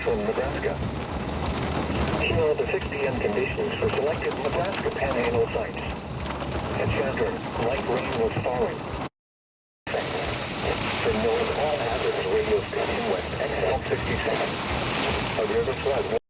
from Nebraska. Here are the 6 p.m. conditions for selected Nebraska Panhandle sites. At Chandler, light rain was falling. For north, all hazards radio station west XL 67. A river flood